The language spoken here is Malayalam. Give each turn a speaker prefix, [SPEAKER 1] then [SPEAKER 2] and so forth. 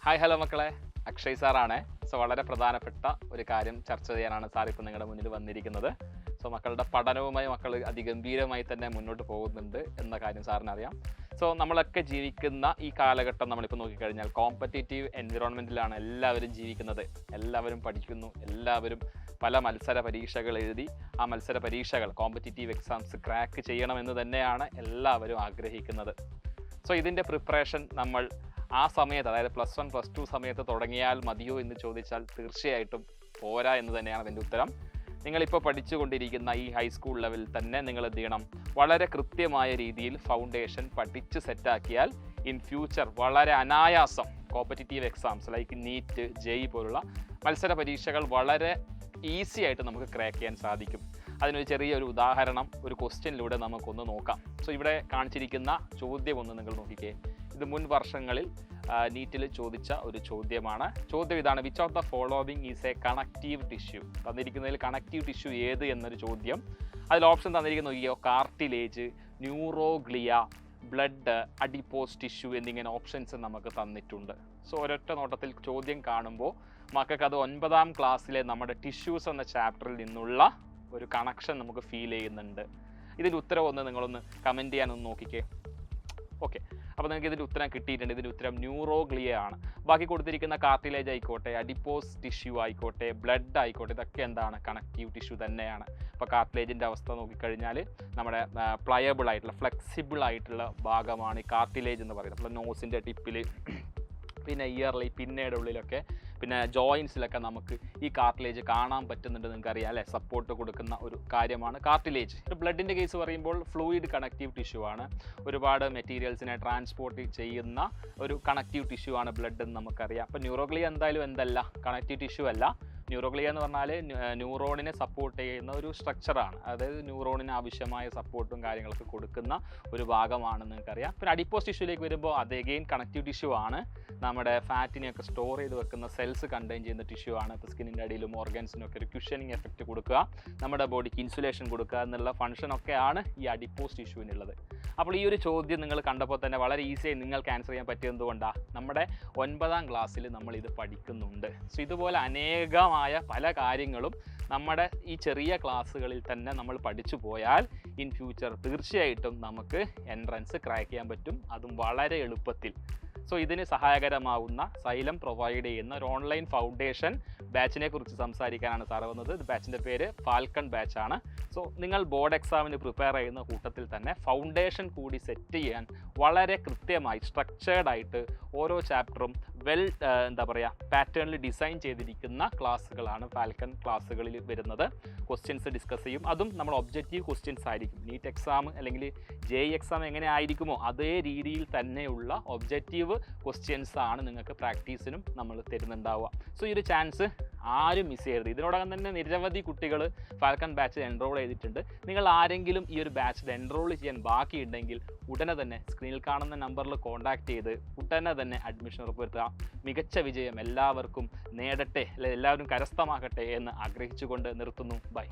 [SPEAKER 1] ഹായ് ഹലോ മക്കളെ, അക്ഷയ് സാറാണ്. വളരെ പ്രധാനപ്പെട്ട ഒരു കാര്യം ചർച്ച ചെയ്യാനാണ് സാർ ഇപ്പോൾ നിങ്ങളുടെ മുന്നിൽ വന്നിരിക്കുന്നത്. മക്കളുടെ പഠനവുമായി മക്കൾ അതിഗംഭീരമായി തന്നെ മുന്നോട്ട് പോകുന്നുണ്ട് എന്ന കാര്യം സാറിന് അറിയാം. നമ്മളൊക്കെ ജീവിക്കുന്ന ഈ കാലഘട്ടം നമ്മളിപ്പോൾ നോക്കിക്കഴിഞ്ഞാൽ കോമ്പറ്റേറ്റീവ് എൻവിറോൺമെൻറ്റിലാണ് എല്ലാവരും ജീവിക്കുന്നത്. എല്ലാവരും പഠിക്കുന്നു, എല്ലാവരും പല മത്സര പരീക്ഷകൾ എഴുതി ആ മത്സര പരീക്ഷകൾ കോമ്പറ്റേറ്റീവ് എക്സാംസ് ക്രാക്ക് ചെയ്യണമെന്ന് തന്നെയാണ് എല്ലാവരും ആഗ്രഹിക്കുന്നത്. ഇതിൻ്റെ പ്രിപ്പറേഷൻ നമ്മൾ ആ സമയത്ത്, അതായത് +1 +2 സമയത്ത് തുടങ്ങിയാൽ മതിയോ എന്ന് ചോദിച്ചാൽ തീർച്ചയായിട്ടും പോരാ എന്ന് തന്നെയാണ് അതിൻ്റെ ഉത്തരം. നിങ്ങളിപ്പോൾ പഠിച്ചുകൊണ്ടിരിക്കുന്ന ഈ ഹൈസ്കൂൾ ലെവലിൽ തന്നെ നിങ്ങൾ എന്ത് ചെയ്യണം, വളരെ കൃത്യമായ രീതിയിൽ ഫൗണ്ടേഷൻ പഠിച്ച് സെറ്റാക്കിയാൽ ഇൻ ഫ്യൂച്ചർ വളരെ അനായാസം competitive exams like neat, JEE പോലുള്ള മത്സര പരീക്ഷകൾ വളരെ ഈസി ആയിട്ട് നമുക്ക് ക്രാക്ക് ചെയ്യാൻ സാധിക്കും. അതിനൊരു ചെറിയൊരു ഉദാഹരണം ഒരു ക്വസ്റ്റ്യനിലൂടെ നമുക്കൊന്ന് നോക്കാം. ഇവിടെ കാണിച്ചിരിക്കുന്ന ചോദ്യം ഒന്ന് നിങ്ങൾ നോക്കിക്കേ. ഇത് മുൻ വർഷങ്ങളിൽ നീറ്റിൽ ചോദിച്ച ഒരു ചോദ്യമാണ്. ചോദ്യം ഇതാണ്: which of the following is a connective tissue? തന്നിരിക്കുന്നതിൽ കണക്റ്റീവ് ടിഷ്യൂ ഏത് എന്നൊരു ചോദ്യം. അതിൽ ഓപ്ഷൻ തന്നിരിക്കുന്ന നോക്കിയോ: cartilage, neuroglia, blood, adipose tissue എന്നിങ്ങനെ ഓപ്ഷൻസ് നമുക്ക് തന്നിട്ടുണ്ട്. ഒരൊറ്റ നോട്ടത്തിൽ ചോദ്യം കാണുമ്പോൾ മക്കൾക്ക് അത് 9ാം ക്ലാസ്സിലെ നമ്മുടെ ടിഷ്യൂസ് എന്ന ചാപ്റ്ററിൽ നിന്നുള്ള ഒരു കണക്ഷൻ നമുക്ക് ഫീൽ ചെയ്യുന്നുണ്ട്. ഇതിൻ്റെ ഉത്തരം ഒന്ന് നിങ്ങളൊന്ന് കമൻറ്റ് ചെയ്യാനൊന്ന് നോക്കിക്കേ. ഓക്കെ, അപ്പോൾ നിങ്ങൾക്ക് ഇതിൻ്റെ ഉത്തരം കിട്ടിയിട്ടുണ്ട്. ഇതിൻ്റെ ഉത്തരം ന്യൂറോഗ്ലിയ ആണ്. ബാക്കി കൊടുത്തിരിക്കുന്ന കാർട്ടിലേജ് ആയിക്കോട്ടെ, അഡിപ്പോസ് ടിഷ്യൂ ആയിക്കോട്ടെ, ബ്ലഡ് ആയിക്കോട്ടെ, ഇതൊക്കെ എന്താണ്, കണക്റ്റീവ് ടിഷ്യൂ തന്നെയാണ്. ഇപ്പോൾ കാർട്ടിലേജിൻ്റെ അവസ്ഥ നോക്കിക്കഴിഞ്ഞാൽ നമ്മുടെ പ്ലയബിൾ ആയിട്ടുള്ള, ഫ്ലെക്സിബിൾ ആയിട്ടുള്ള ഭാഗമാണ് ഈ കാർട്ടിലേജ് എന്ന് പറയുന്നത്. അപ്പോൾ നോസിൻ്റെ ടിപ്പിൽ, പിന്നെ ഇയറിൽ, പിന്നയുടെ ഉള്ളിലൊക്കെ, പിന്നെ ജോയിൻസിലൊക്കെ നമുക്ക് ഈ കാർട്ടിലേജ് കാണാൻ പറ്റുന്നുണ്ട്. നിങ്ങൾക്കറിയാം അല്ലേ, സപ്പോർട്ട് കൊടുക്കുന്ന ഒരു കാര്യമാണ് കാർട്ടിലേജ്. ഒരു ബ്ലഡിൻ്റെ കേസ് പറയുമ്പോൾ ഫ്ലൂയിഡ് കണക്റ്റീവ് ടിഷ്യൂ ആണ്. ഒരുപാട് മെറ്റീരിയൽസിനെ ട്രാൻസ്പോർട്ട് ചെയ്യുന്ന ഒരു കണക്റ്റീവ് ടിഷ്യൂ ആണ് ബ്ലഡ് എന്ന് നമുക്കറിയാം. അപ്പോൾ ന്യൂറോഗ്ലിയ എന്തായാലും എന്തല്ല, കണക്റ്റീവ് ടിഷ്യൂ അല്ല. ന്യൂറോഗ്ലിയ എന്ന് പറഞ്ഞാൽ ന്യൂറോണിനെ സപ്പോർട്ട് ചെയ്യുന്ന ഒരു സ്ട്രക്ചറാണ്. അതായത് ന്യൂറോണിന് ആവശ്യമായ സപ്പോർട്ടും കാര്യങ്ങളൊക്കെ കൊടുക്കുന്ന ഒരു ഭാഗമാണെന്ന് നിങ്ങൾക്കറിയാം. പിന്നെ അഡിപ്പോസ് ടിഷ്യൂലേക്ക് വരുമ്പോൾ അത് എഗെയിൻ കണക്റ്റീവ് ടിഷ്യൂ ആണ്. നമ്മുടെ ഫാറ്റിനെയൊക്കെ സ്റ്റോർ ചെയ്ത് വെക്കുന്ന സെൽസ് കണ്ടെയ്ൻ ചെയ്യുന്ന ടിഷ്യൂ ആണ്. ഇപ്പോൾ സ്കിന്നിൻ്റെ അടിയിലും ഓർഗൻസിനൊക്കെ ഒരു ക്യുഷനിങ് എഫക്റ്റ് കൊടുക്കുക, നമ്മുടെ ബോഡിക്ക് ഇൻസുലേഷൻ കൊടുക്കുക എന്നുള്ള ഫംഗ്ഷനൊക്കെയാണ് ഈ അഡിപ്പോസ് ടിഷ്യൂവിനുള്ളത്. അപ്പോൾ ഈ ഒരു ചോദ്യം നിങ്ങൾ കണ്ടപ്പോൾ തന്നെ വളരെ ഈസിയായി നിങ്ങൾക്ക് ആൻസർ ചെയ്യാൻ പറ്റിയതുകൊണ്ടാണ് നമ്മുടെ 9ാം ക്ലാസ്സിൽ നമ്മൾ ഇത് പഠിക്കുന്നുണ്ട്. ഇതുപോലെ അനേകമായ പല കാര്യങ്ങളും നമ്മുടെ ഈ ചെറിയ ക്ലാസ്സുകളിൽ തന്നെ നമ്മൾ പഠിച്ചു പോയാൽ ഇൻ ഫ്യൂച്ചർ തീർച്ചയായിട്ടും നമുക്ക് എൻട്രൻസ് ക്രാക്ക് ചെയ്യാൻ പറ്റും, അതും വളരെ എളുപ്പത്തിൽ. ഇതിന് സഹായകരമാവുന്ന സൈലം പ്രൊവൈഡ് ചെയ്യുന്ന ഒരു ഓൺലൈൻ ഫൗണ്ടേഷൻ ബാച്ചിനെ കുറിച്ച് സംസാരിക്കാനാണ് സാറ് വന്നത്. ബാച്ചിൻ്റെ പേര് ഫാൽക്കൺ ബാച്ച് ആണ്. നിങ്ങൾ ബോർഡ് എക്സാമിന് പ്രിപ്പയർ ചെയ്യുന്ന കൂട്ടത്തിൽ തന്നെ ഫൗണ്ടേഷൻ കൂടി സെറ്റ് ചെയ്യാൻ വളരെ കൃത്യമായി സ്ട്രക്ചേർഡ് ആയിട്ട് ഓരോ ചാപ്റ്ററും എന്താ പറയുക, പാറ്റേണിൽ ഡിസൈൻ ചെയ്തിരിക്കുന്ന ക്ലാസ്സുകളാണ് ഫാൽക്കൺ ക്ലാസ്സുകളിൽ വരുന്നത്. ക്വസ്റ്റ്യൻസ് ഡിസ്കസ് ചെയ്യും, അതും നമ്മൾ ഒബ്ജക്റ്റീവ് ക്വസ്റ്റ്യൻസ് ആയിരിക്കും. നീറ്റ് എക്സാം അല്ലെങ്കിൽ ജെഇ എക്സാം എങ്ങനെ ആയിരിക്കുമോ അതേ രീതിയിൽ തന്നെയുള്ള ഒബ്ജക്റ്റീവ് ക്വസ്റ്റ്യൻസ് ആണ് നിങ്ങൾക്ക് പ്രാക്ടീസിനും നമ്മൾ തരുന്നുണ്ടാവുക. ഈ ഒരു ചാൻസ് ആരും മിസ് ചെയ്യരുത്. ഇതിനോടകം തന്നെ നിരവധി കുട്ടികൾ ഫാൽക്കൺ ബാച്ചിൽ എൻറോൾ ചെയ്തിട്ടുണ്ട്. നിങ്ങൾ ആരെങ്കിലും ഈ ഒരു ബാച്ചിൽ എൻറോൾ ചെയ്യാൻ ബാക്കിയുണ്ടെങ്കിൽ ഉടനെ തന്നെ സ്ക്രീനിൽ കാണുന്ന നമ്പറിൽ കോൺടാക്റ്റ് ചെയ്ത് ഉടനെ തന്നെ അഡ്മിഷൻ ഉറപ്പുവരുത്തുക. മികച്ച വിജയം എല്ലാവർക്കും നേടട്ടെ, എല്ലാവരും കരസ്ഥമാക്കട്ടെ എന്ന് ആഗ്രഹിച്ചുകൊണ്ട് നിർത്തുന്നു. ബൈ.